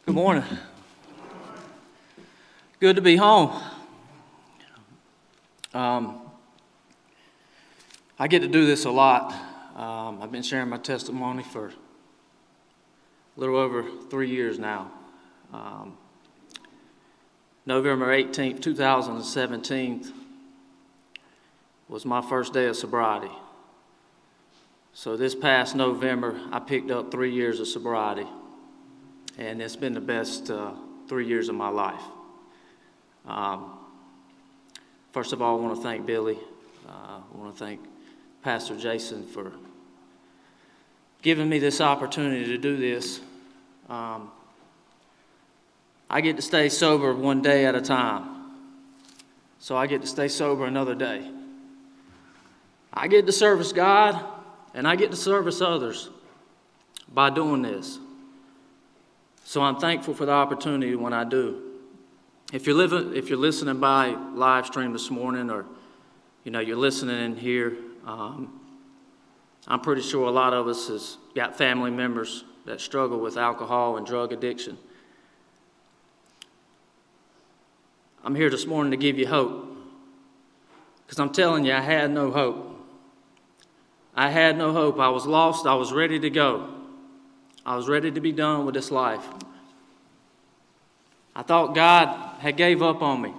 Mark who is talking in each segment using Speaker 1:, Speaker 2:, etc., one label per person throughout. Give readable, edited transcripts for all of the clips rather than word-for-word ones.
Speaker 1: Good morning. Good to be home. I get to do this a lot. I've been sharing my testimony for a little over 3 years now. November 18th, 2017 was my first day of sobriety. So this past November, I picked up 3 years of sobriety. And it's been the best 3 years of my life. First of all, I want to thank Billy. I want to thank Pastor Jason for giving me this opportunity to do this. I get to stay sober one day at a time. So I get to stay sober another day. I get to service God, and I get to service others by doing this. So I'm thankful for the opportunity when I do. If you're listening by live stream this morning, or you're listening in here, I'm pretty sure a lot of us has got family members that struggle with alcohol and drug addiction. I'm here this morning to give you hope, because I'm telling you, I had no hope. I had no hope. I was lost. I was ready to go. I was ready to be done with this life. I thought God had gave up on me.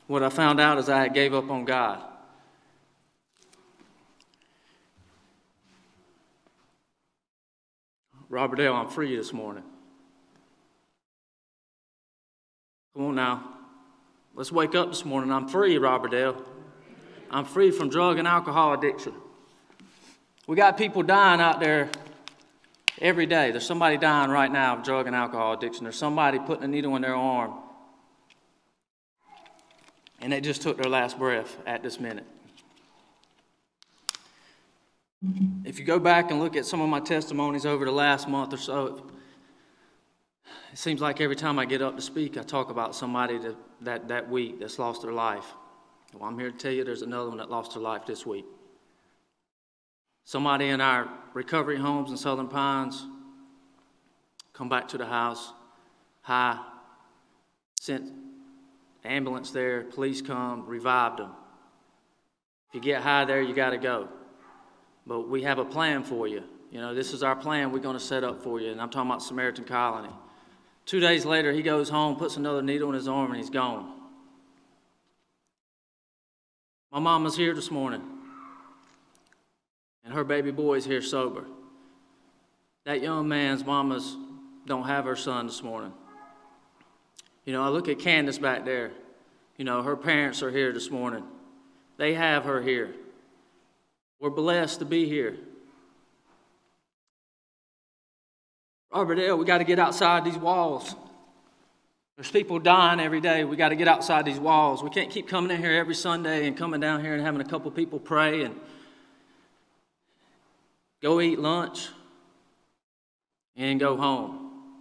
Speaker 1: What I found out is I had gave up on God. Robert Dale, I'm free this morning. Come on now. Let's wake up this morning. I'm free, Robert Dale. I'm free from drug and alcohol addiction. We got people dying out there every day. There's somebody dying right now of drug and alcohol addiction. There's somebody putting a needle in their arm, and they just took their last breath at this minute. If you go back and look at some of my testimonies over the last month or so, it seems like every time I get up to speak, I talk about somebody that week that's lost their life. Well, I'm here to tell you there's another one that lost their life this week. Somebody in our recovery homes in Southern Pines come back to the house, high, sent ambulance there, police come, revived them. If you get high there, you got to go. But we have a plan for you. This is our plan we're going to set up for you, and I'm talking about Samaritan Colony. 2 days later, he goes home, puts another needle in his arm, and he's gone. My mama's here this morning, and her baby boy's here sober. That young man's mama's don't have her son this morning. I look at Candace back there. Her parents are here this morning. They have her here. We're blessed to be here. Robert Dale, we got to get outside these walls. There's people dying every day. We got to get outside these walls. We can't keep coming in here every Sunday and coming down here and having a couple people pray and go eat lunch and go home.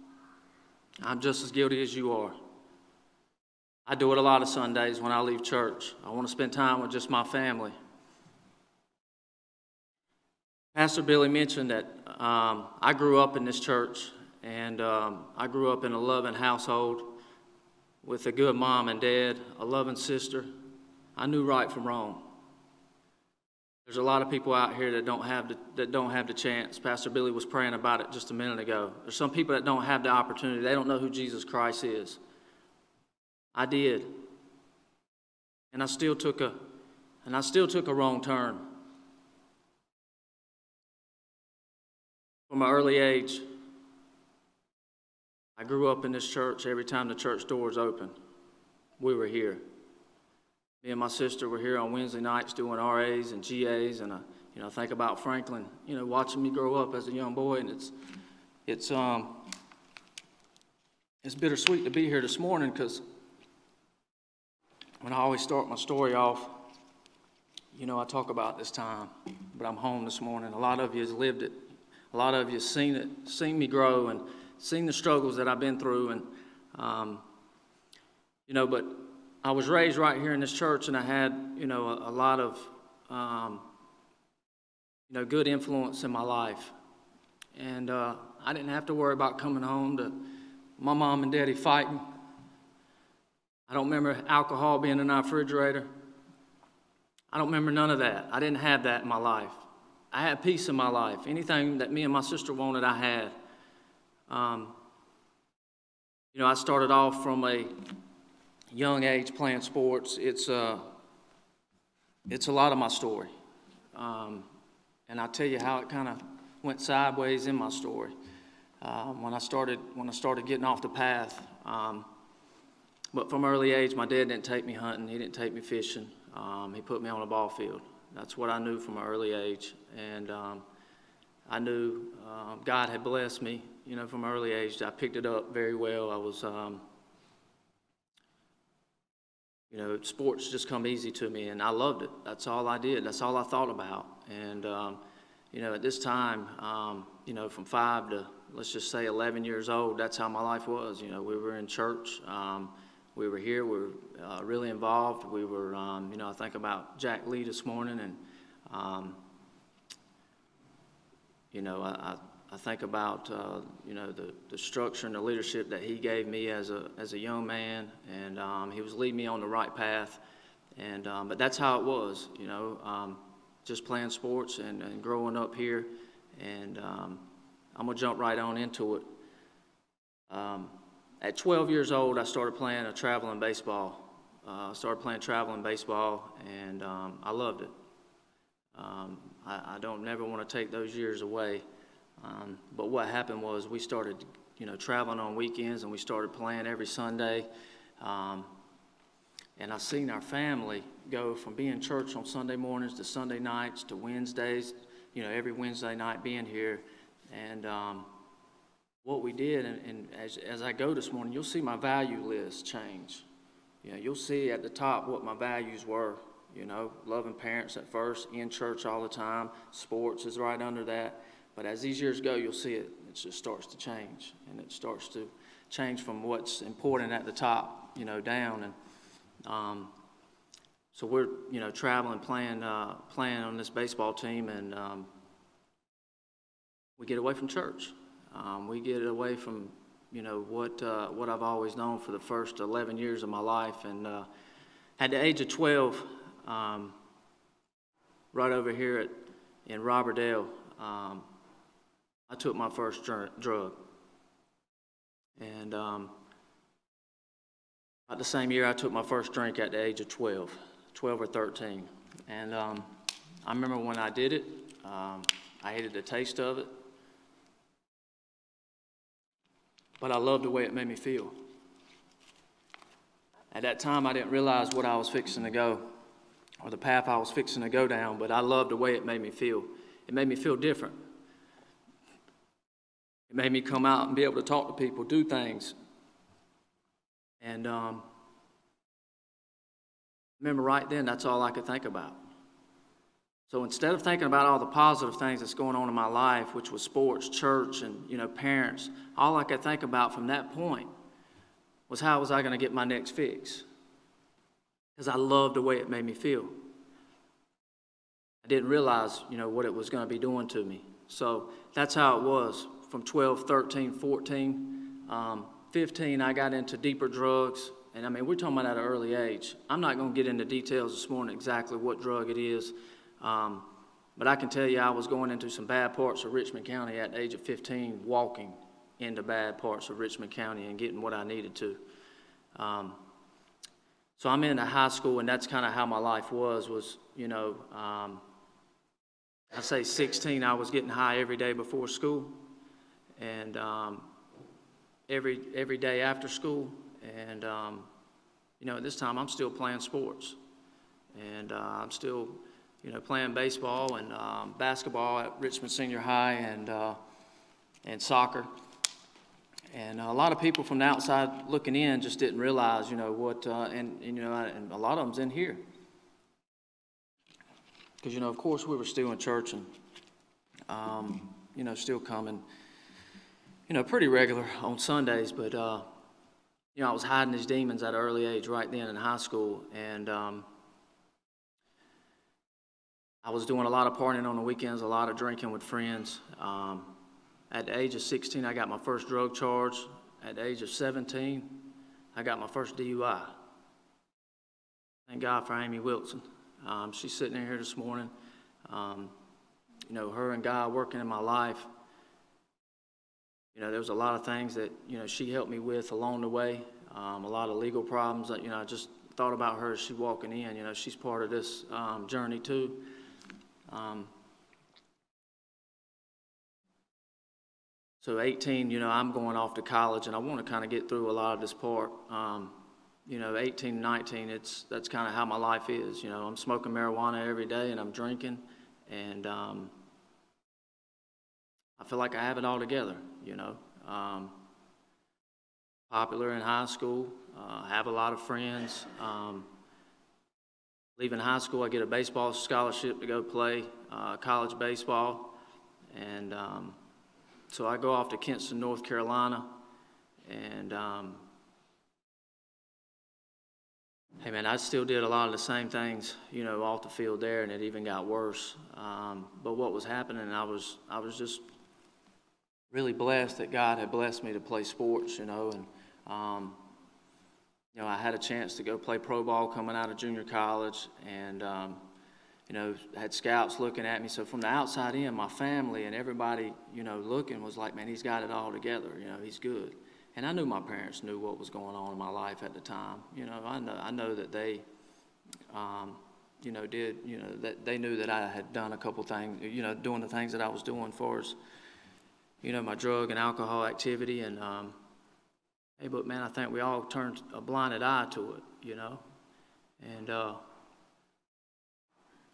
Speaker 1: I'm just as guilty as you are. I do it a lot of Sundays when I leave church. I want to spend time with just my family. Pastor Billy mentioned that I grew up in this church, and I grew up in a loving household with a good mom and dad, a loving sister. I knew right from wrong. There's a lot of people out here that don't have the chance. Pastor Billy was praying about it just a minute ago. There's some people that don't have the opportunity. They don't know who Jesus Christ is. I did, and I still took a wrong turn. From an early age, I grew up in this church. Every time the church doors open, we were here. Me and my sister were here on Wednesday nights doing RAs and GAs, and I think about Franklin, watching me grow up as a young boy, and it's bittersweet to be here this morning, because when I always start my story off, I talk about this time, but I'm home this morning. A lot of you has lived it. A lot of you have seen it, seen me grow, and seen the struggles that I've been through, and but I was raised right here in this church, and I had a lot of good influence in my life. And I didn't have to worry about coming home to my mom and daddy fighting. I don't remember alcohol being in our refrigerator. I don't remember none of that. I didn't have that in my life. I had peace in my life. Anything that me and my sister wanted, I had. I started off from a young age playing sports. It's a lot of my story. And I'll tell you how it kind of went sideways in my story when I started getting off the path. But from early age, my dad didn't take me hunting. He didn't take me fishing. He put me on a ball field. That's what I knew from an early age. And I knew God had blessed me, from an early age. I picked it up very well. I was, sports just come easy to me, and I loved it. That's all I did. That's all I thought about. And, at this time, from 5 to, let's just say, 11 years old, that's how my life was. We were in church. We were here. We were really involved. We were, I think about Jack Lee this morning, and, I think about, the structure and the leadership that he gave me as a young man, and he was leading me on the right path. And but that's how it was, just playing sports and growing up here. And I'm gonna jump right on into it. At 12 years old, I started playing traveling baseball. I started playing traveling baseball, and I loved it. I don't never want to take those years away. But what happened was we started, traveling on weekends, and we started playing every Sunday. And I seen our family go from being church on Sunday mornings to Sunday nights to Wednesdays, every Wednesday night being here. And what we did, and as I go this morning, you'll see my value list change. You'll see at the top what my values were. Loving parents at first, in church all the time. Sports is right under that. But as these years go, you'll see it just starts to change. And it starts to change from what's important at the top, down. And so we're, traveling, playing on this baseball team, and we get away from church. We get away from, what I've always known for the first 11 years of my life. And at the age of 12, right over here in Robberdale, I took my first drug. And about the same year, I took my first drink at the age of 12 or 13. And I remember when I did it, I hated the taste of it. But I loved the way it made me feel. At that time, I didn't realize what I was fixing to go, or the path I was fixing to go down, but I loved the way it made me feel. It made me feel different. It made me come out and be able to talk to people, do things. And remember right then, that's all I could think about. So instead of thinking about all the positive things that's going on in my life, which was sports, church, and parents, all I could think about from that point was how was I going to get my next fix? Because I loved the way it made me feel. I didn't realize, what it was going to be doing to me. So that's how it was. From 12, 13, 14, 15, I got into deeper drugs. And we're talking about at an early age. I'm not going to get into details this morning exactly what drug it is. But I can tell you I was going into some bad parts of Richmond County at the age of 15, walking into bad parts of Richmond County and getting what I needed to. So I'm into high school, and that's kind of how my life was I say 16, I was getting high every day before school, and every day after school. And, at this time, I'm still playing sports. And I'm still, playing baseball and basketball at Richmond Senior High, and soccer. And a lot of people from the outside looking in just didn't realize, what, and a lot of them's in here. Because, of course, we were still in church and, still coming, pretty regular on Sundays. But, I was hiding these demons at an early age right then in high school. And I was doing a lot of partying on the weekends, a lot of drinking with friends. At the age of 16, I got my first drug charge. at the age of 17, I got my first DUI. Thank God for Amy Wilson. She's sitting in here this morning. You know, her and God working in my life. You know, there was a lot of things that, you know, she helped me with along the way. A lot of legal problems that, you know, I just thought about her as she walking in. You know, she's part of this journey too. So 18, you know, I'm going off to college, and I want to kind of get through a lot of this part. You know, 18, 19, that's kind of how my life is. You know, I'm smoking marijuana every day, and I'm drinking, and I feel like I have it all together, you know. Popular in high school, have a lot of friends. Leaving high school, I get a baseball scholarship to go play college baseball, and so I go off to Kinston, North Carolina, and hey man, I still did a lot of the same things, you know, off the field there, and it even got worse. But what was happening, I was just really blessed that God had blessed me to play sports, you know, and you know, I had a chance to go play pro ball coming out of junior college, and you know, had scouts looking at me. So from the outside in, my family and everybody, you know, looking was like, man, he's got it all together. You know, he's good. And I knew my parents knew what was going on in my life at the time. You know, I know that they, you know, did, you know, that they knew that I had done a couple things, you know, doing the things that I was doing for as, you know, my drug and alcohol activity. And, hey, but man, I think we all turned a blinded eye to it, you know. And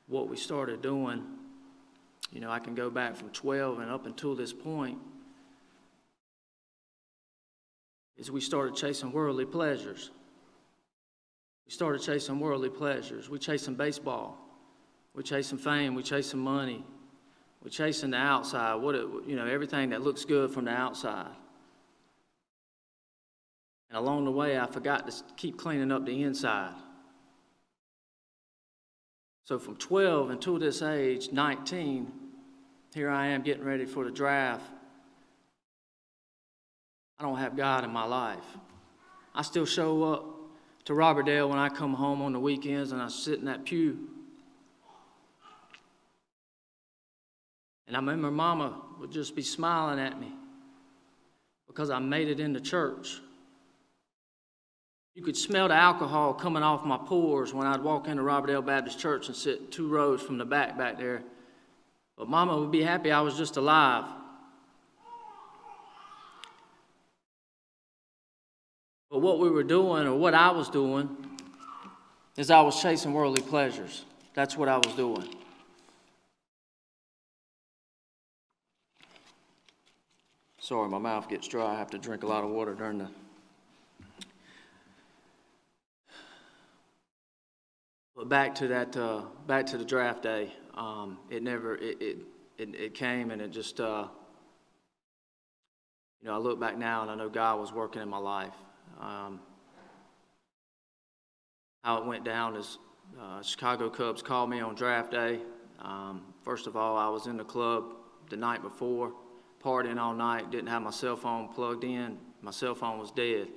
Speaker 1: what we started doing, you know, I can go back from 12 and up until this point, is we started chasing worldly pleasures. We started chasing worldly pleasures. We chasing baseball. We chasing fame. We chasing money. We chasing the outside. You know, everything that looks good from the outside. And along the way, I forgot to keep cleaning up the inside. So from 12 until this age, 19, here I am getting ready for the draft. I don't have God in my life. I still show up to Robertdale when I come home on the weekends, and I sit in that pew. And I remember Mama would just be smiling at me because I made it into church. You could smell the alcohol coming off my pores when I'd walk into Robertdale Baptist Church and sit 2 rows from the back there. But Mama would be happy I was just alive. But what we were doing, or what I was doing, is I was chasing worldly pleasures. That's what I was doing. Sorry, my mouth gets dry. I have to drink a lot of water during the... But back to the draft day. It came, and it just, you know, I look back now and I know God was working in my life. How it went down is Chicago Cubs called me on draft day. First of all, I was in the club the night before, partying all night, didn't have my cell phone plugged in. My cell phone was dead.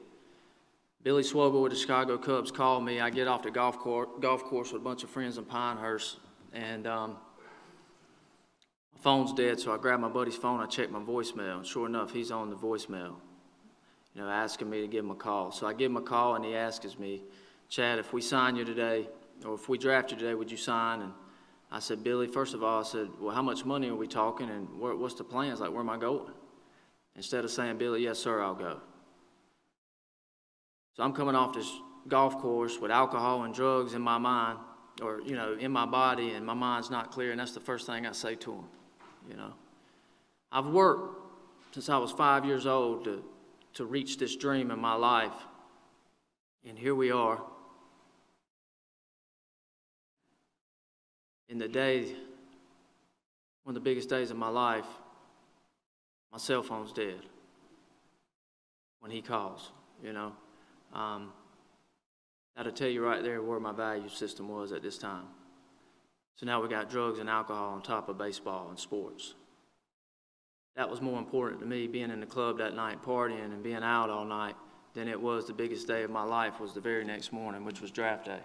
Speaker 1: Billy Swogel with the Chicago Cubs called me. I get off the golf course with a bunch of friends in Pinehurst, and my phone's dead, so I grab my buddy's phone, I check my voicemail, and sure enough, he's on the voicemail, you know, asking me to give him a call. So I give him a call, and he asks me, Chad, if we sign you today, or if we draft you today, would you sign? And I said, Billy, first of all, I said, well, how much money are we talking, and what's the plans? Like, where am I going? Instead of saying, Billy, yes, sir, I'll go. So I'm coming off this golf course with alcohol and drugs in my mind, or, you know, in my body, and my mind's not clear, and that's the first thing I say to him, you know. I've worked since I was 5 years old to reach this dream in my life, and here we are. In the day, one of the biggest days of my life, my cell phone's dead when he calls, you know. That'll tell you right there where my value system was at this time. So now we got drugs and alcohol on top of baseball and sports. that was more important to me, being in the club that night, partying and being out all night, than it was the biggest day of my life was the very next morning, which was draft day.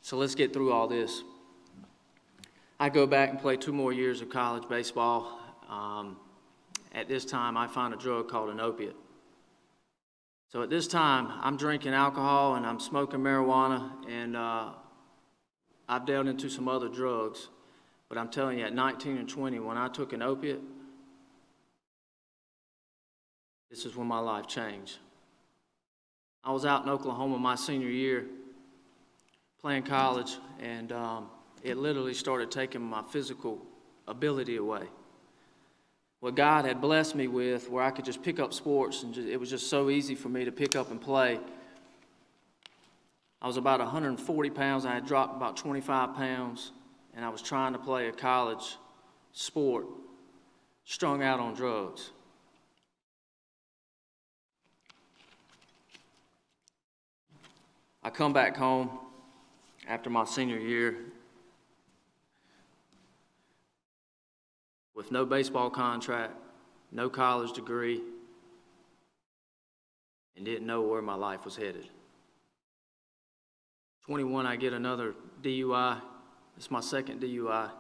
Speaker 1: So let's get through all this. I go back and play 2 more years of college baseball. At this time, I find a drug called an opiate. So at this time, I'm drinking alcohol and I'm smoking marijuana, and I've delved into some other drugs. But I'm telling you, at 19 and 20, when I took an opiate, this is when my life changed. I was out in Oklahoma my senior year playing college, and it literally started taking my physical ability away. What God had blessed me with, where I could just pick up sports, and it was just so easy for me to pick up and play. I was about 140 pounds. I had dropped about 25 pounds, and I was trying to play a college sport, strung out on drugs. I come back home after my senior year with no baseball contract, no college degree, and didn't know where my life was headed. 21, I get another DUI. It's my second DUI.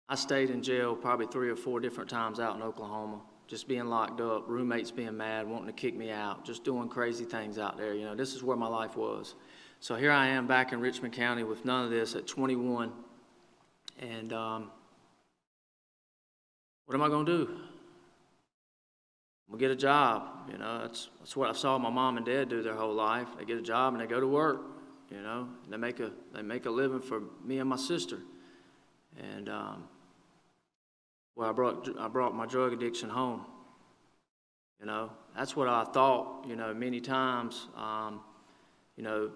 Speaker 1: I stayed in jail probably 3 or 4 different times out in Oklahoma, just being locked up, roommates being mad, wanting to kick me out, just doing crazy things out there. You know, this is where my life was. So here I am back in Richmond County with none of this at 21. And what am I going to do? I'm going to get a job. You know, that's what I saw my mom and dad do their whole life. They get a job and they go to work, you know. They make a living for me and my sister. And well, I brought my drug addiction home. You know, that's what I thought, you know, many times, you know,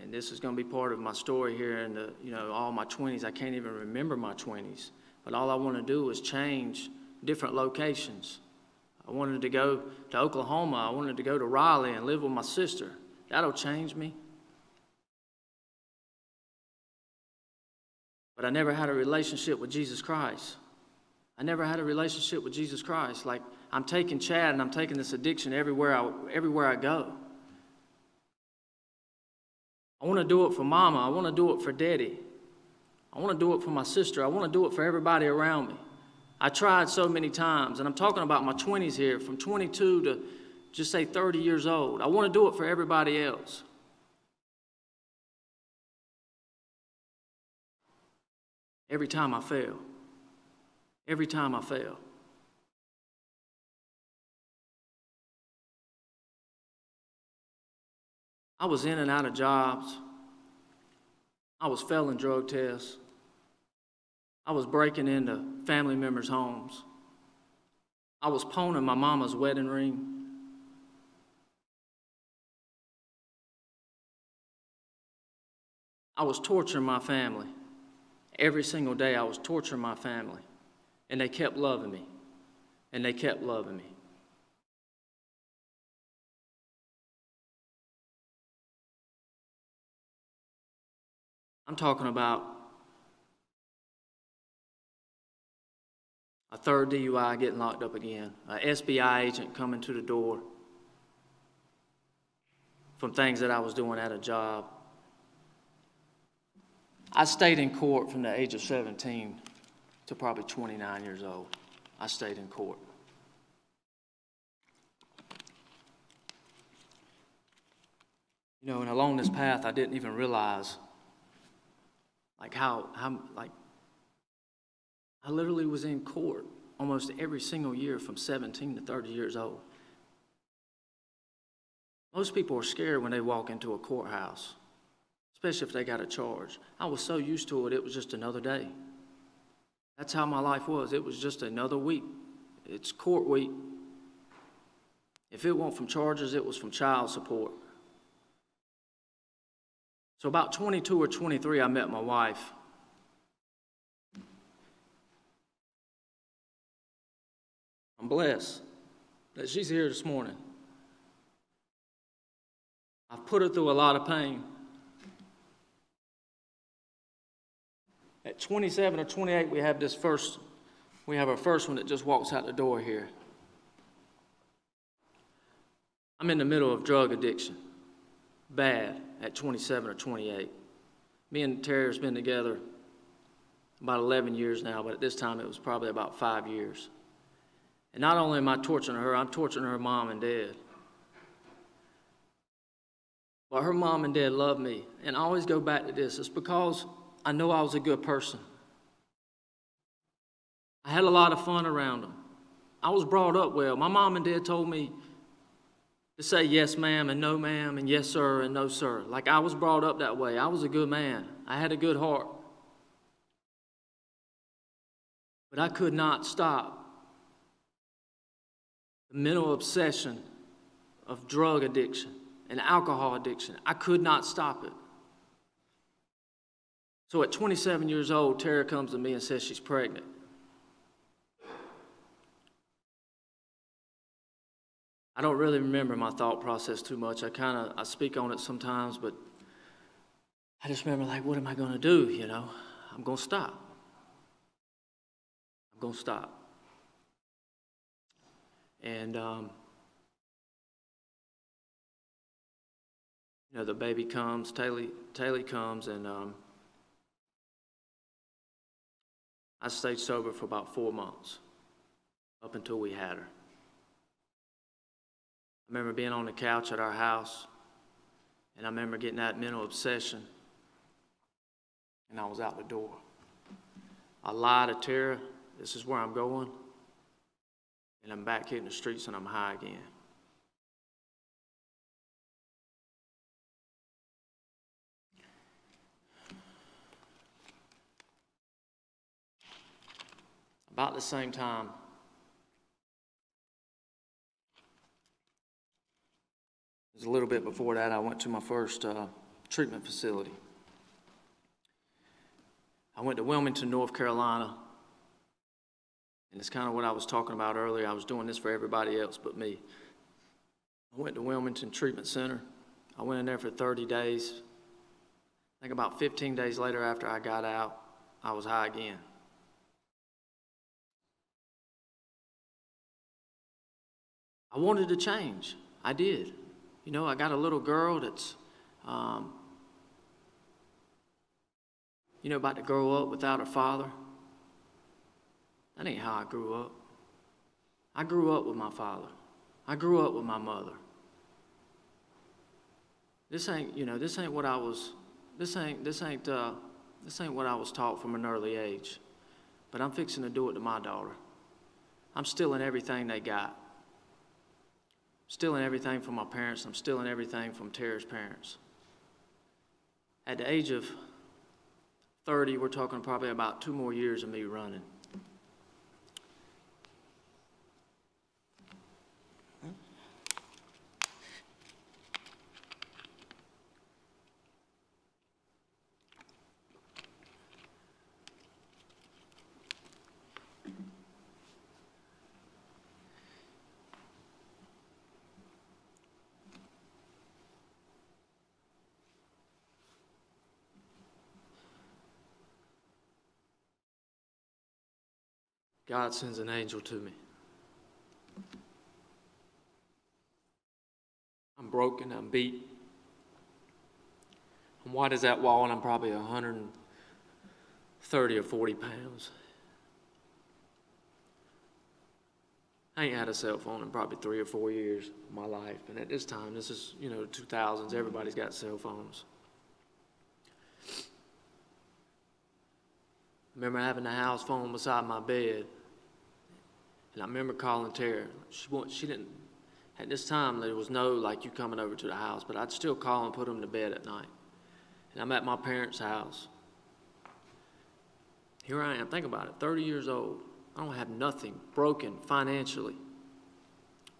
Speaker 1: and this is going to be part of my story here in the, you know, all my 20s. I can't even remember my 20s. But all I want to do is change different locations. I wanted to go to Oklahoma. I wanted to go to Raleigh and live with my sister. That'll change me. But I never had a relationship with Jesus Christ. I never had a relationship with Jesus Christ. Like, I'm taking Chad and I'm taking this addiction everywhere I go. I want to do it for Mama. I want to do it for Daddy. I want to do it for my sister. I want to do it for everybody around me. I tried so many times, and I'm talking about my 20s here, from 22 to just say 30 years old. I want to do it for everybody else. Every time I fail. Every time I fail. I was in and out of jobs. I was failing drug tests. I was breaking into family members' homes. I was pawning my mama's wedding ring. I was torturing my family. Every single day I was torturing my family. And they kept loving me. And they kept loving me. I'm talking about a third DUI getting locked up again, an SBI agent coming to the door from things that I was doing at a job. I stayed in court from the age of 17 to probably 29 years old. I stayed in court. You know, and along this path, I didn't even realize how I literally was in court almost every single year from 17 to 30 years old. Most people are scared when they walk into a courthouse, especially if they got a charge. I was so used to it, it was just another day. That's how my life was. It was just another week. It's court week. If it wasn't from charges, it was from child support. So about 22 or 23, I met my wife. I'm blessed that she's here this morning. I've put her through a lot of pain. At 27 or 28, we have this first We have our first one that just walks out the door here. I'm in the middle of drug addiction, bad, at 27 or 28. Me and Tara's been together about 11 years now, but at this time it was probably about 5 years. And not only am I torturing her, I'm torturing her mom and dad. But her mom and dad love me, and I always go back to this. It's because I know I was a good person. I had a lot of fun around them. I was brought up well. My mom and dad told me to say yes, ma'am, and no, ma'am, and yes, sir, and no, sir. Like I was brought up that way. I was a good man. I had a good heart. But I could not stop the mental obsession of drug addiction and alcohol addiction. I could not stop it. So at 27 years old, Tara comes to me and says she's pregnant. I don't really remember my thought process too much. I speak on it sometimes, but I just remember like, what am I going to do, you know? I'm going to stop. I'm going to stop. And, you know, the baby comes, Taylor comes, and I stayed sober for about 4 months, up until we had her. I remember being on the couch at our house, and I remember getting that mental obsession, and I was out the door. I lied to Tara, this is where I'm going, and I'm back hitting the streets and I'm high again. About the same time, it was a little bit before that, I went to my first treatment facility. I went to Wilmington, North Carolina, and it's kind of what I was talking about earlier. I was doing this for everybody else but me. I went to Wilmington Treatment Center. I went in there for 30 days. I think about 15 days later after I got out, I was high again. I wanted to change. I did. You know, I got a little girl that's, you know, about to grow up without her father. That ain't how I grew up. I grew up with my father. I grew up with my mother. This ain't what I was taught from an early age. But I'm fixing to do it to my daughter. I'm stealing everything they got. Stealing everything from my parents. I'm stealing everything from Tara's parents. At the age of 30, we're talking probably about 2 more years of me running. God sends an angel to me. I'm broken, I'm beat. I'm white as that wall, and I'm probably 130 or 40 pounds. I ain't had a cell phone in probably 3 or 4 years of my life. And at this time, this is, you know, 2000s, everybody's got cell phones. I remember having the house phone beside my bed. And I remember calling Tara. She didn't, at this time, there was no, like, you coming over to the house, but I'd still call and put them to bed at night. And I'm at my parents' house. Here I am, think about it, 30 years old. I don't have nothing, broken financially,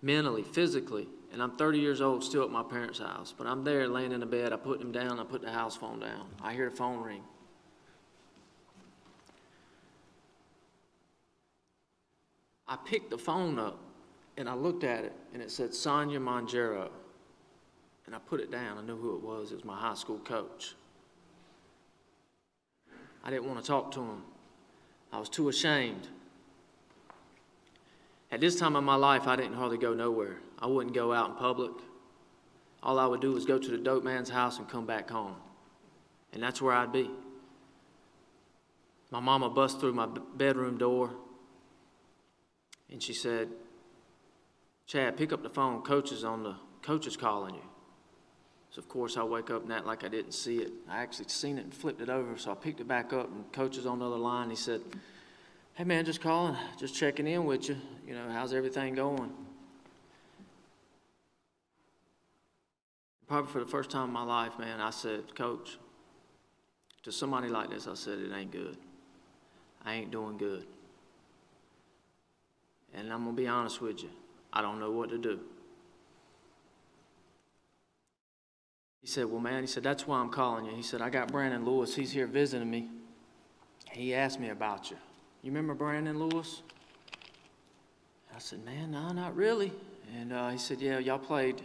Speaker 1: mentally, physically, and I'm 30 years old still at my parents' house. But I'm there laying in the bed, I put them down, I put the house phone down. I hear the phone ring. I picked the phone up, and I looked at it, and it said Sonia Mongero. And I put it down. I knew who it was. It was my high school coach. I didn't want to talk to him. I was too ashamed. At this time in my life, I didn't hardly go nowhere. I wouldn't go out in public. All I would do was go to the dope man's house and come back home. And that's where I'd be. My mama bust through my bedroom door, and she said, "Chad, pick up the phone. Coach is calling you." So, of course, I wake up and act like I didn't see it. I actually seen it and flipped it over, so I picked it back up, and Coach is on the other line. He said, "Hey, man, just calling, just checking in with you. You know, how's everything going?" Probably for the first time in my life, man, I said, "Coach," to somebody like this, I said, "It ain't good. I ain't doing good. And I'm going to be honest with you, I don't know what to do." He said, "Well, man," he said, "that's why I'm calling you." He said, "I got Brandon Lewis. He's here visiting me. He asked me about you. You remember Brandon Lewis?" I said, "Man, no, not really." And he said, "Yeah, y'all played."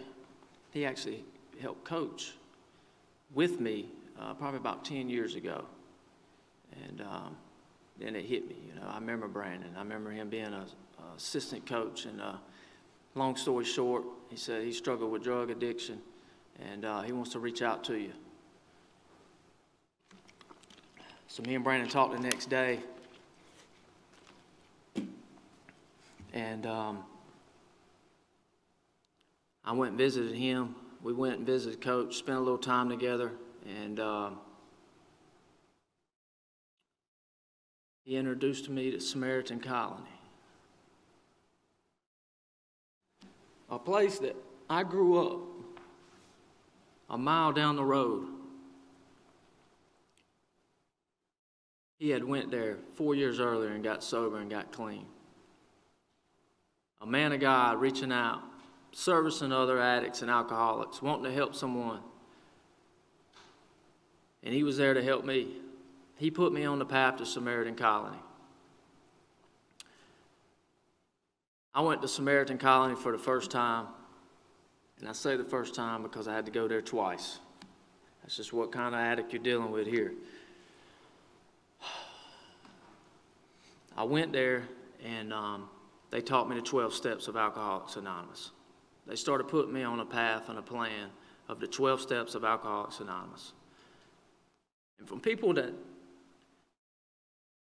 Speaker 1: He actually helped coach with me probably about 10 years ago. And then it hit me. You know, I remember Brandon. I remember him being an assistant coach. And long story short, he said he struggled with drug addiction, and he wants to reach out to you. So me and Brandon talked the next day, and I went and visited him. We went and visited Coach, spent a little time together, and he introduced me to Samaritan Colony, a place that I grew up a mile down the road. He had went there 4 years earlier and got sober and got clean. A man of God reaching out, servicing other addicts and alcoholics, wanting to help someone. And he was there to help me. He put me on the path to Samaritan Colony. I went to Samaritan Colony for the first time, and I say the first time because I had to go there twice. That's just what kind of addict you're dealing with here. I went there, and they taught me the 12 steps of Alcoholics Anonymous. They started putting me on a path and a plan of the 12 steps of Alcoholics Anonymous. And from people that,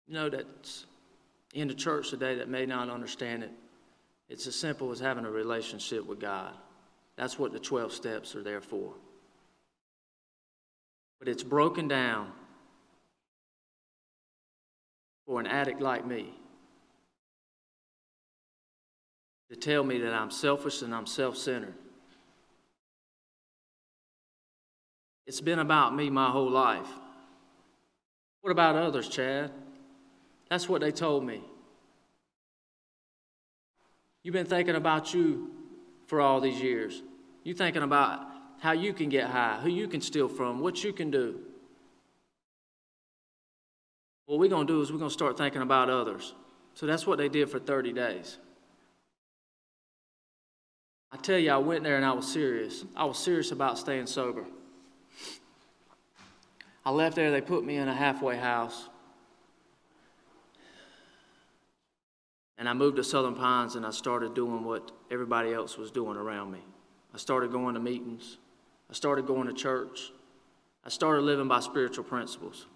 Speaker 1: you know, that's in the church today that may not understand it, it's as simple as having a relationship with God. That's what the 12 steps are there for. But it's broken down for an addict like me to tell me that I'm selfish and I'm self-centered. It's been about me my whole life. What about others, Chad? That's what they told me. You've been thinking about you for all these years. You're thinking about how you can get high, who you can steal from, what you can do. What we're going to do is we're going to start thinking about others. So that's what they did for 30 days. I tell you, I went there and I was serious. I was serious about staying sober. I left there, they put me in a halfway house. And I moved to Southern Pines, and I started doing what everybody else was doing around me. I started going to meetings. I started going to church. I started living by spiritual principles.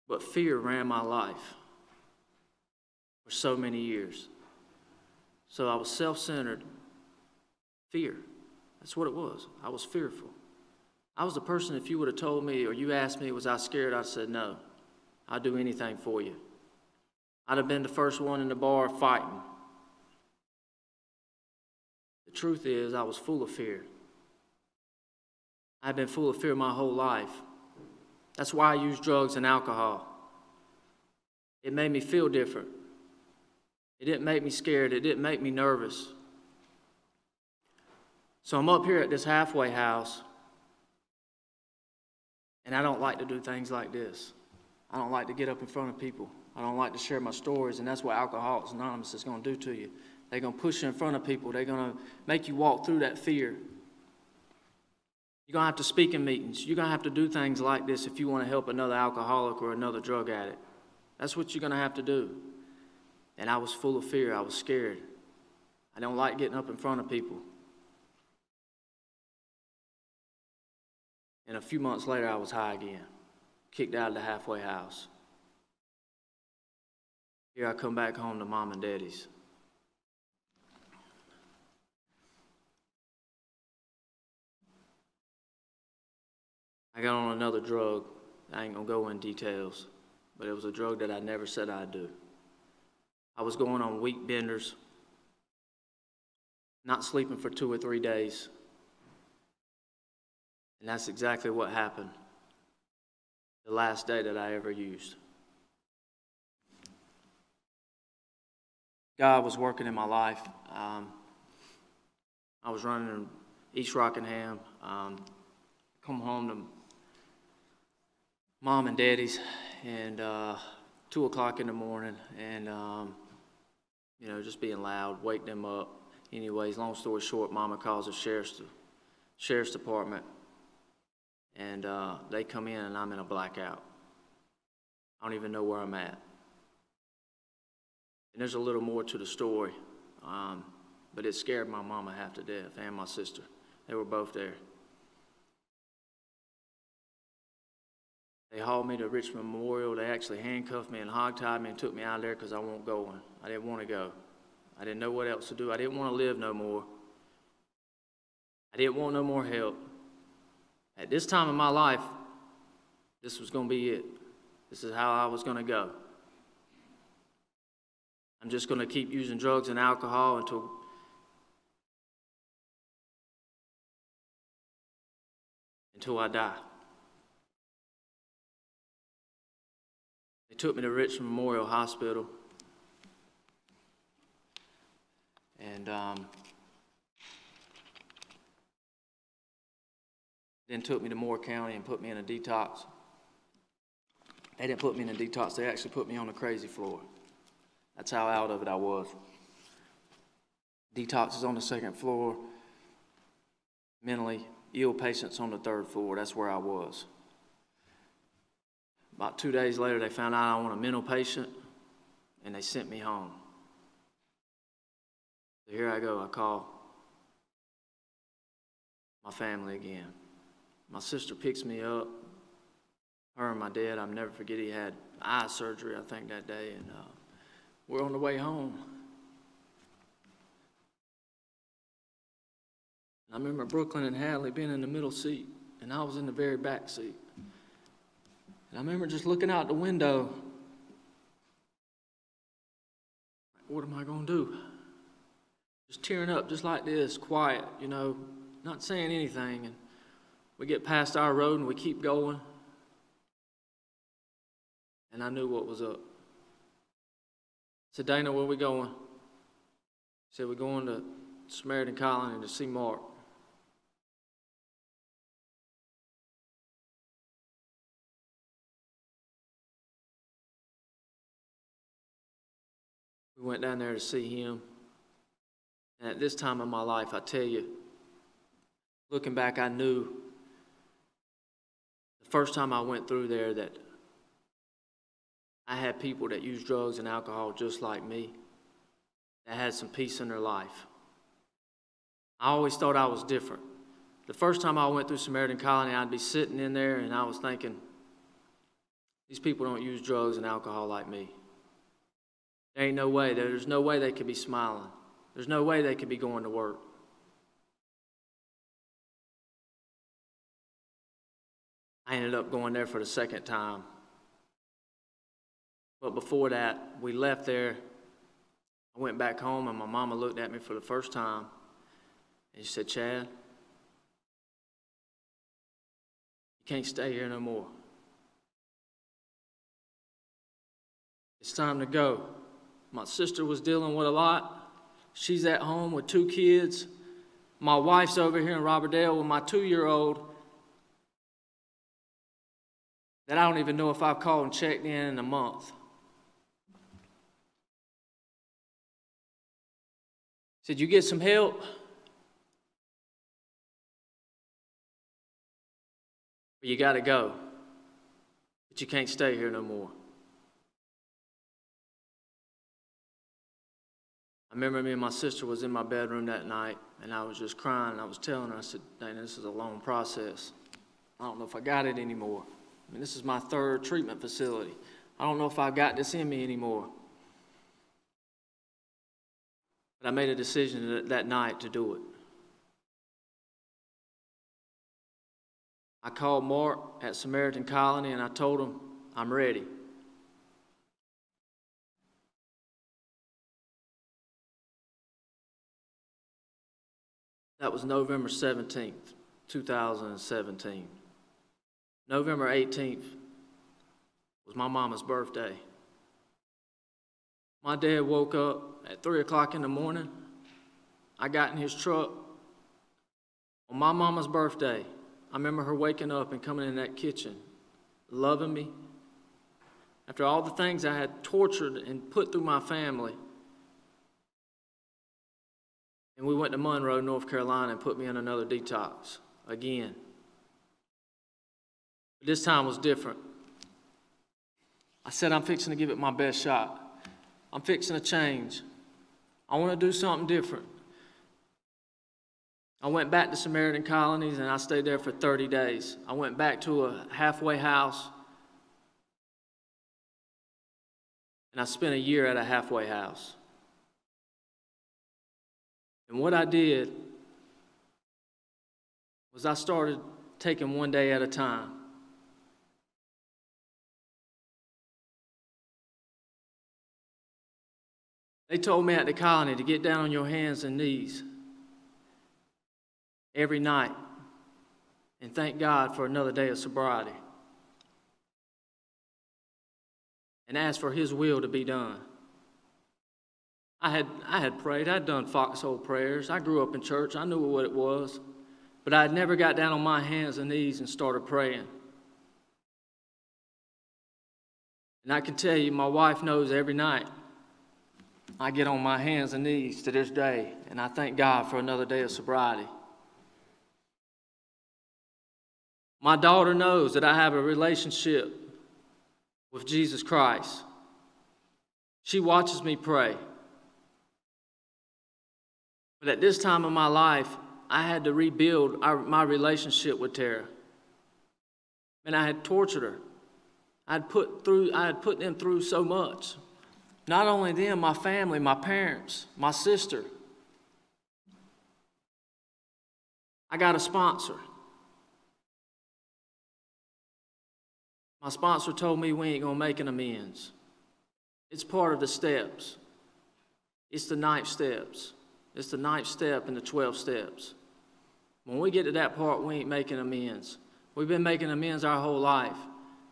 Speaker 1: But fear ran my life for so many years. So I was self-centered. Fear. That's what it was. I was fearful. I was the person, if you would have told me or you asked me, was I scared, I'd said no. I'd do anything for you. I'd have been the first one in the bar fighting. The truth is, I was full of fear. I've been full of fear my whole life. That's why I use drugs and alcohol. It made me feel different. It didn't make me scared. It didn't make me nervous. So I'm up here at this halfway house, and I don't like to do things like this. I don't like to get up in front of people. I don't like to share my stories, and that's what Alcoholics Anonymous is going to do to you. They're going to push you in front of people. They're going to make you walk through that fear. You're going to have to speak in meetings. You're going to have to do things like this if you want to help another alcoholic or another drug addict. That's what you're going to have to do. And I was full of fear. I was scared. I don't like getting up in front of people. And a few months later, I was high again, kicked out of the halfway house. Here I come back home to Mom and Daddy's. I got on another drug. I ain't gonna go in details, but it was a drug that I never said I'd do. I was going on week benders, not sleeping for 2 or 3 days. And that's exactly what happened the last day that I ever used. God was working in my life. I was running in East Rockingham. Come home to Mom and Daddy's, and 2 o'clock in the morning, and just being loud, wake them up. Anyways, long story short, Mama calls the sheriff's department, and they come in, and I'm in a blackout. I don't even know where I'm at. And there's a little more to the story, but it scared my mama half to death, and my sister. They were both there. They hauled me to Richmond Memorial. They actually handcuffed me and hogtied me and took me out of there because I wasn't going. I didn't want to go. I didn't know what else to do. I didn't want to live no more. I didn't want no more help. At this time in my life, this was going to be it. This is how I was going to go. I'm just going to keep using drugs and alcohol until I die. They took me to Richmond Memorial Hospital, and then took me to Moore County and put me in a detox. They didn't put me in a detox, they actually put me on the crazy floor. That's how out of it I was. Detox is on the 2nd floor, mentally ill patients on the 3rd floor. That's where I was. About 2 days later, they found out I was a mental patient, and they sent me home. So here I go. I call my family again. My sister picks me up. Her and my dad, I'll never forget, he had eye surgery, I think, that day, and we're on the way home. I remember Brooklyn and Hadley being in the middle seat, and I was in the very back seat. And I remember just looking out the window. What am I going to do? Just tearing up just like this, quiet, not saying anything. And we get past our road and we keep going. And I knew what was up. I said, Dana, where are we going? He said, we're going to Samaritan Colony to see Mark. We went down there to see him. And at this time in my life, I tell you, looking back, I knew the first time I went through there that I had people that used drugs and alcohol just like me, that had some peace in their life. I always thought I was different. The first time I went through Samaritan Colony, I'd be sitting in there and I was thinking, these people don't use drugs and alcohol like me. There ain't no way. There's no way they could be smiling. There's no way they could be going to work. I ended up going there for the 2nd time. But before that, we left there. I went back home, and my mama looked at me for the first time, and she said, Chad, you can't stay here no more. It's time to go. My sister was dealing with a lot. She's at home with 2 kids. My wife's over here in Robberdale with my 2-year-old that I don't even know if I've called and checked in a month. Said, you get some help? But you got to go. But you can't stay here no more. I remember me and my sister was in my bedroom that night, and I was just crying, and I was telling her, I said, Dana, this is a long process. I don't know if I got it anymore. I mean, this is my 3rd treatment facility. I don't know if I got this in me anymore. But I made a decision that night to do it. I called Mark at Samaritan Colony, and I told him, I'm ready. That was November 17th, 2017. November 18th was my mama's birthday. My dad woke up at 3 o'clock in the morning. I got in his truck on my mama's birthday. I remember her waking up and coming in that kitchen, loving me. After all the things I had tortured and put through my family. And we went to Monroe, North Carolina, and put me in another detox again. But this time was different. I said, I'm fixing to give it my best shot. I'm fixing to change. I want to do something different. I went back to Samaritan Colonies, and I stayed there for 30 days. I went back to a halfway house, and I spent a year at a halfway house. And what I did was I started taking one day at a time. They told me at the colony to get down on your hands and knees every night and thank God for another day of sobriety and ask for His will to be done. I had prayed. I'd done foxhole prayers. I grew up in church. I knew what it was. But I had never got down on my hands and knees and started praying. And I can tell you, my wife knows every night I get on my hands and knees to this day, and I thank God for another day of sobriety. My daughter knows that I have a relationship with Jesus Christ. She watches me pray. But at this time of my life, I had to rebuild my relationship with Tara. And I had tortured her. I had put them through so much. Not only them, my family, my parents, my sister. I got a sponsor. My sponsor told me we ain't going to make an amends. It's part of the steps. It's the 9 steps. It's the 9th step in the 12 steps. When we get to that part, we ain't making amends. We've been making amends our whole life.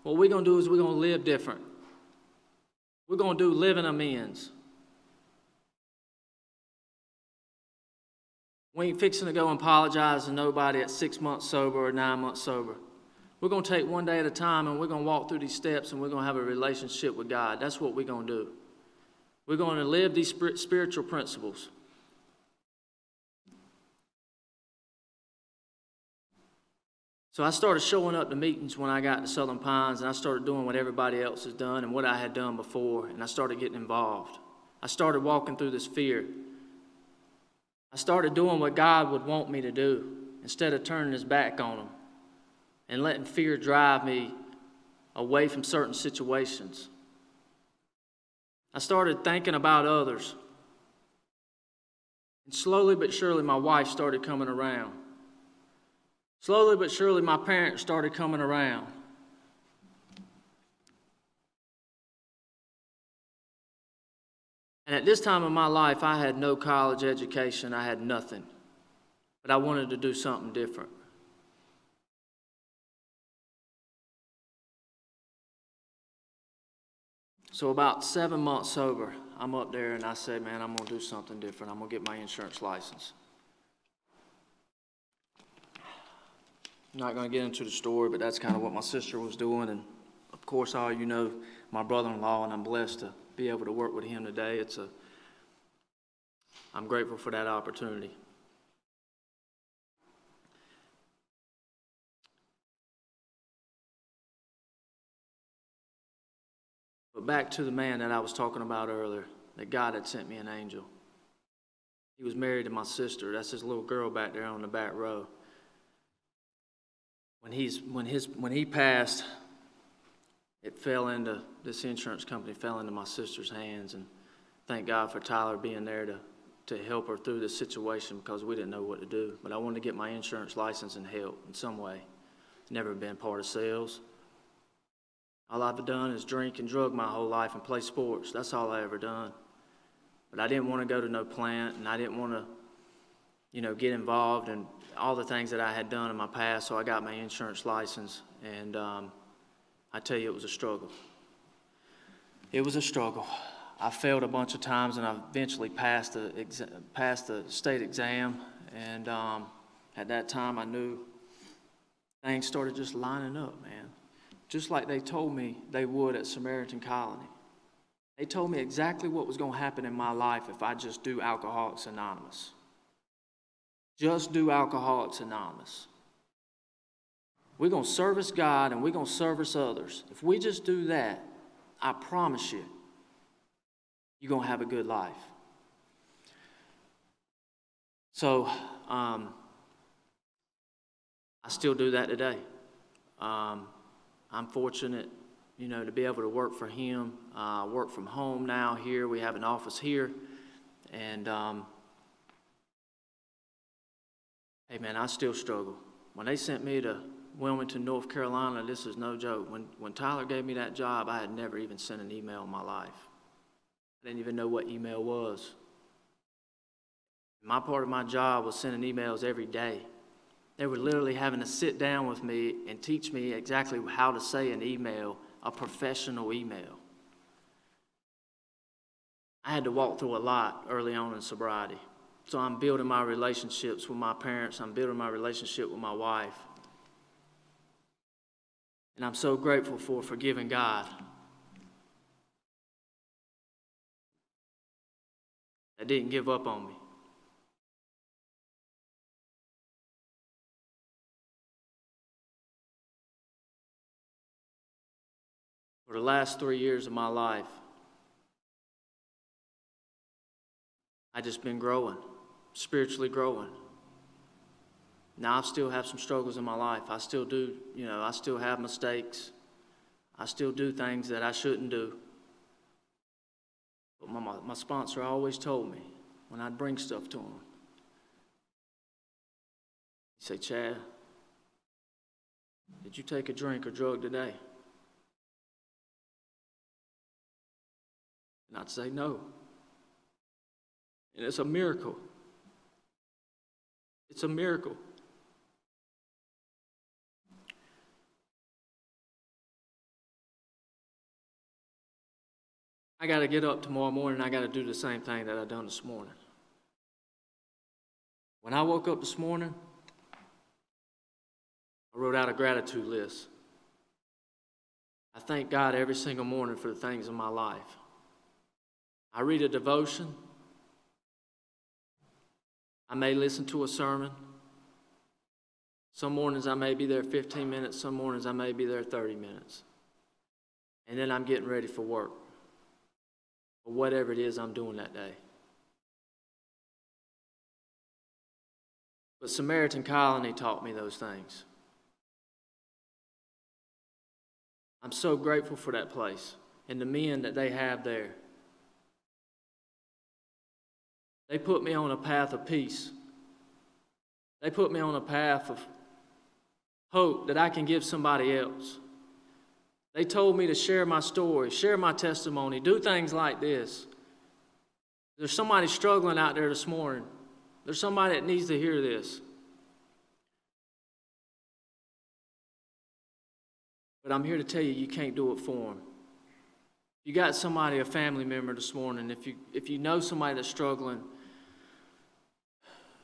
Speaker 1: What we're going to do is we're going to live different. We're going to do living amends. We ain't fixing to go and apologize to nobody at 6 months sober or 9 months sober. We're going to take one day at a time, and we're going to walk through these steps, and we're going to have a relationship with God. That's what we're going to do. We're going to live these spiritual principles. So I started showing up to meetings when I got to Southern Pines, and I started doing what everybody else has done and what I had done before, and I started getting involved. I started walking through this fear. I started doing what God would want me to do instead of turning His back on Him and letting fear drive me away from certain situations. I started thinking about others. And slowly but surely, my wife started coming around. Slowly but surely, my parents started coming around. And at this time in my life, I had no college education. I had nothing. But I wanted to do something different. So about 7 months sober, I'm up there and I say, man, I'm going to do something different. I'm going to get my insurance license. I'm not going to get into the story, but that's kind of what my sister was doing. And, of course, all you know, my brother-in-law, and I'm blessed to be able to work with him today. I'm grateful for that opportunity. But back to the man that I was talking about earlier, that God had sent me an angel. He was married to my sister. That's his little girl back there on the back row. When he passed, this insurance company fell into my sister's hands, and thank God for Tyler being there to help her through this situation, because we didn't know what to do. But I wanted to get my insurance license and help in some way. Never been part of sales. All I've done is drink and drug my whole life and play sports. That's all I ever done. But I didn't want to go to no plant, and I didn't want to, get involved in all the things that I had done in my past. So I got my insurance license, and I tell you, it was a struggle. It was a struggle. I failed a bunch of times, and I eventually passed the state exam. And at that time, I knew things started just lining up, man. Just like they told me they would at Samaritan Colony. They told me exactly what was going to happen in my life if I just do Alcoholics Anonymous. Just do Alcoholics Anonymous. We're going to service God and we're going to service others. If we just do that, I promise you, you're going to have a good life. So, I still do that today. I'm fortunate, to be able to work for him. Work from home now here. We have an office here. And, hey, man, I still struggle. When they sent me to Wilmington, North Carolina, this is no joke. When Tyler gave me that job, I had never even sent an email in my life. I didn't even know what email was. My part of my job was sending emails every day. They were literally having to sit down with me and teach me exactly how to say an email, a professional email. I had to walk through a lot early on in sobriety. So I'm building my relationships with my parents. I'm building my relationship with my wife. And I'm so grateful for forgiving God. That didn't give up on me. For the last 3 years of my life, I just been growing, spiritually growing. Now I still have some struggles in my life. I still do, I still have mistakes. I still do things that I shouldn't do. But my sponsor always told me when I'd bring stuff to him, he'd say, "Chad, did you take a drink or drug today?" And I'd say no. And it's a miracle. It's a miracle. I got to get up tomorrow morning, I got to do the same thing that I done this morning. When I woke up this morning, I wrote out a gratitude list. I thank God every single morning for the things in my life. I read a devotion. I may listen to a sermon. Some mornings I may be there 15 minutes. Some mornings I may be there 30 minutes. And then I'm getting ready for work, or whatever it is I'm doing that day. But Samaritan Colony taught me those things. I'm so grateful for that place and the men that they have there. They put me on a path of peace. They put me on a path of hope that I can give somebody else. They told me to share my story, share my testimony, do things like this. There's somebody struggling out there this morning. There's somebody that needs to hear this. But I'm here to tell you, you can't do it for them. You got somebody, a family member this morning, if you know somebody that's struggling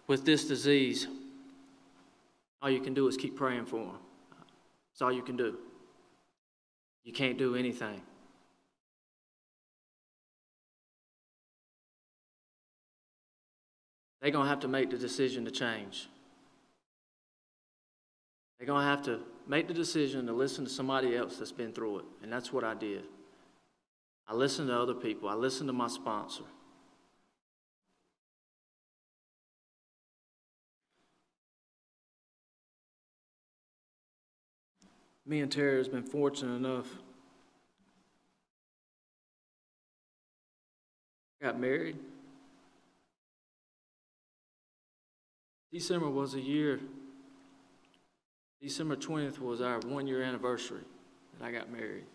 Speaker 1: with this disease, all you can do is keep praying for them. That's all you can do. You can't do anything. They're going to have to make the decision to change. They're going to have to make the decision to listen to somebody else that's been through it. And that's what I did. I listened to other people. I listened to my sponsor. Me and Terry has been fortunate enough. Got married. December was a year. December 20th was our 1-year anniversary that I got married.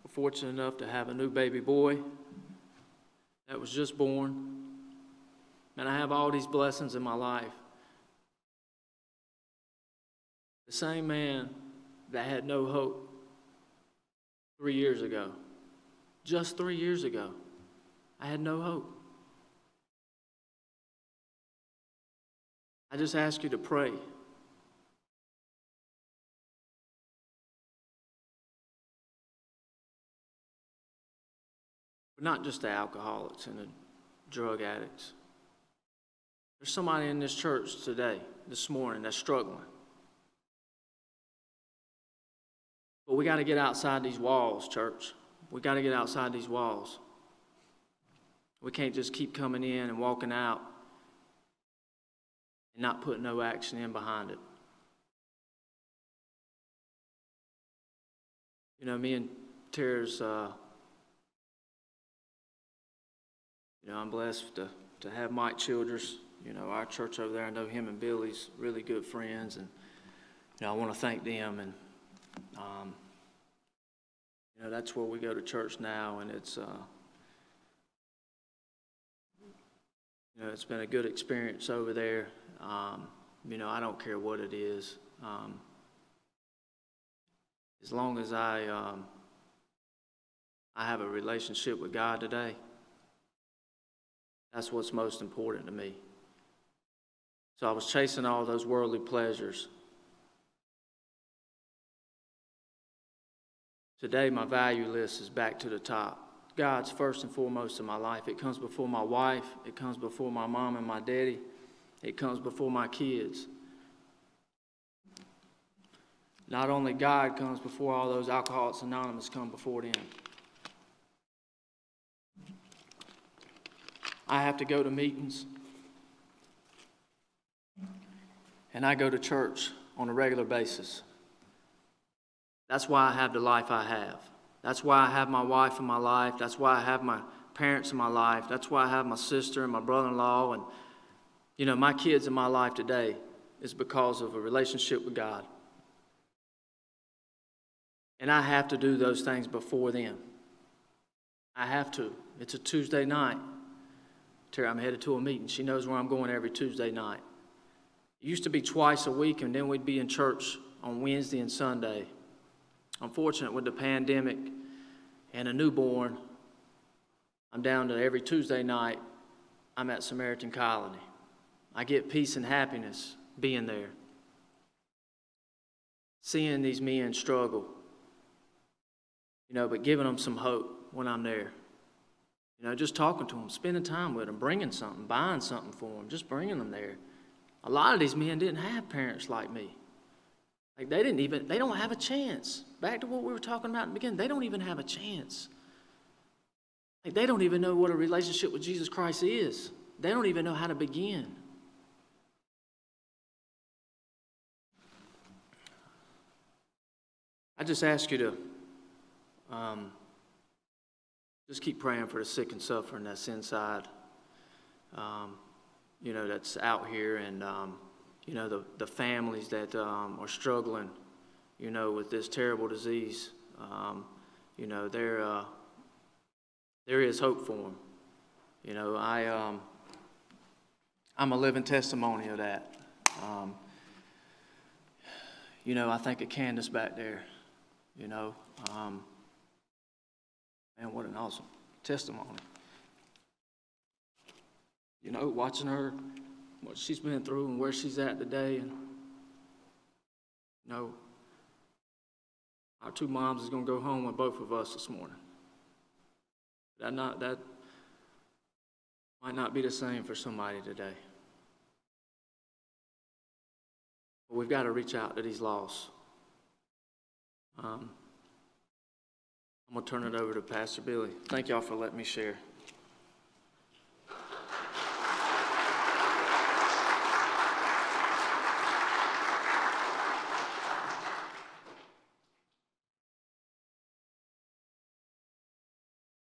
Speaker 1: We're fortunate enough to have a new baby boy that was just born. And I have all these blessings in my life. The same man that had no hope 3 years ago, just 3 years ago, I had no hope. I just ask you to pray. But not just the alcoholics and the drug addicts. There's somebody in this church today, this morning, that's struggling. But we got to get outside these walls, church. We got to get outside these walls. We can't just keep coming in and walking out and not putting no action in behind it. You know, me and Tara's, I'm blessed to have Mike Childress, our church over there. I know him and Billy's really good friends, and, I want to thank them. And, that's where we go to church now, and it's, it's been a good experience over there. I don't care what it is. As long as I have a relationship with God today, that's what's most important to me. So I was chasing all those worldly pleasures. Today, my value list is back to the top. God's first and foremost in my life. It comes before my wife. It comes before my mom and my daddy. It comes before my kids. Not only God comes before all those Alcoholics Anonymous come before them. I have to go to meetings. And I go to church on a regular basis. That's why I have the life I have. That's why I have my wife in my life. That's why I have my parents in my life. That's why I have my sister and my brother-in-law. And, my kids in my life today is because of a relationship with God. And I have to do those things before them. I have to. It's a Tuesday night. Terry, I'm headed to a meeting. She knows where I'm going every Tuesday night. It used to be twice a week, and then we'd be in church on Wednesday and Sunday. Unfortunate with the pandemic and a newborn, I'm down to every Tuesday night, I'm at Samaritan Colony. I get peace and happiness being there. Seeing these men struggle, but giving them some hope when I'm there. Just talking to them, spending time with them, bringing something, buying something for them, just bringing them there. A lot of these men didn't have parents like me. Like they don't have a chance. Back to what we were talking about in the beginning, they don't even have a chance. Like they don't even know what a relationship with Jesus Christ is. They don't even know how to begin. I just ask you to just keep praying for the sick and suffering that's inside, that's out here, and the families that are struggling, with this terrible disease. There is hope for them. I'm a living testimony of that. I think of Candace back there. Man, what an awesome testimony. Watching her, what she's been through and where she's at today. And, our two moms is going to go home with both of us this morning. That might not be the same for somebody today. But we've got to reach out to these lost. I'm going to turn it over to Pastor Billy. Thank y'all for letting me share.